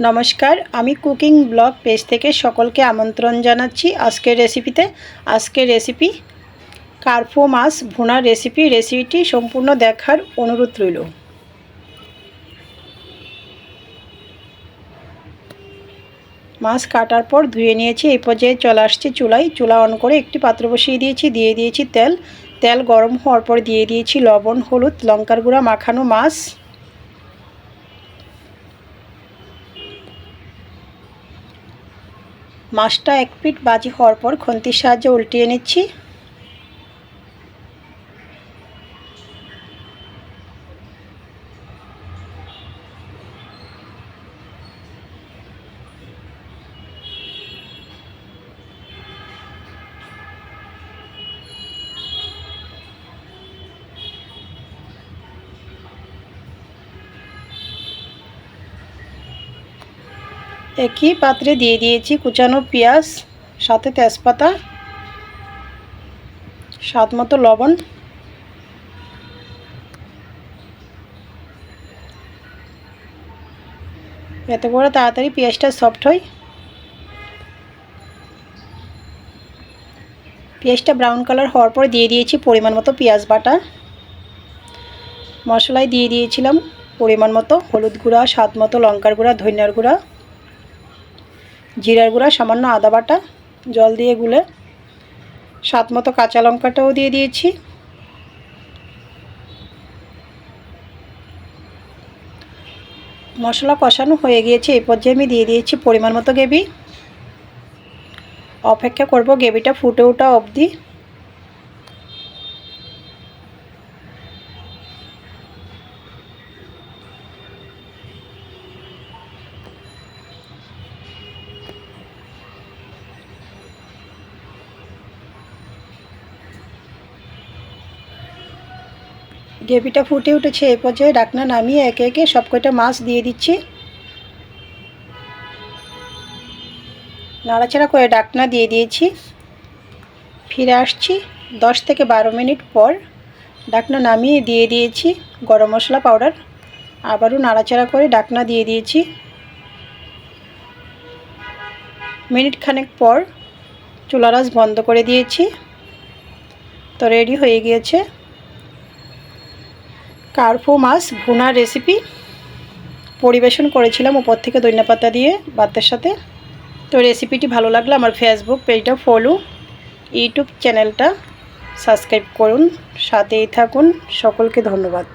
নমস্কার, আমি cooking blog page থেকে সকলকে আমন্ত্রণ জানাচ্ছি আজকের রেসিপিতে। আজকের রেসিপি কার্পো মাছ ভুনার রেসিপিটি সম্পূর্ণ দেখার অনুরোধ রইল। মাছ কাটার পর ধুয়ে নিয়েছি। এই পর্যায়ে চলে আসছি চুলা অন করে একটি পাত্র বসিয়ে দিয়েছি তেল গরম হওয়ার পর দিয়ে দিয়েছি লবণ, হলুদ, লঙ্কার গুঁড়া মাখানো মাছ। মাছটা এক পিঠ ভাজি হওয়ার পর খুন্তির সাহায্যে উল্টিয়ে নিচ্ছি। একই পাত্রে দিয়ে দিয়েছি কুচানো পেঁয়াজ, সাথে তেজপাতা, স্বাদ মতো লবণ। এতে করে তাড়াতাড়ি পেঁয়াজটা সফট হয়। পেঁয়াজটা ব্রাউন কালার হওয়ার পর দিয়ে দিয়েছি পরিমাণ মতো পেঁয়াজ বাটা। মশলায় দিয়ে দিয়েছিলাম পরিমাণ মতো হলুদ গুঁড়া, স্বাদ মতো লঙ্কার গুঁড়া, ধনিয়ার গুঁড়া, জিরার গুঁড়া, সামান্য আদা বাটা, জল দিয়ে গুলে স্বাদ মতো কাঁচা লঙ্কাটাও দিয়ে দিয়েছি। মশলা কষানো হয়ে গিয়েছে। এই পর্যায়ে আমি দিয়ে দিয়েছি পরিমাণ মতো গ্রেভি। অপেক্ষা করব গ্রেভিটা ফুটে ওঠা অবধি। গ্রেভিটা ফুটে উঠেছে। এই পর্যায়ে ঢাকনা নামিয়ে একে একে সব কয়টা মাছ দিয়ে দিচ্ছি। নাড়াচাড়া করে ঢাকনা দিয়ে দিয়েছি। ফিরে আসছি 10 থেকে 12 মিনিট পর। ঢাকনা নামিয়ে দিয়ে দিয়েছি গরম মশলা পাউডার। আবারও নাড়াচাড়া করে ঢাকনা দিয়ে দিয়েছি। মিনিট খানেক পর চুলার আঁচ বন্ধ করে দিয়েছি। তো রেডি হয়ে গিয়েছে কার্পো মাছ ভুনার রেসিপি। পরিবেশন করেছিলাম উপর থেকে ধনিয়াপাতা দিয়ে ভাতের সাথে। তো রেসিপিটি ভালো লাগলে আমার ফেসবুক পেজটা ফলো, ইউটিউব চ্যানেলটা সাবস্ক্রাইব করুন, সাথেই থাকুন। সকলকে ধন্যবাদ।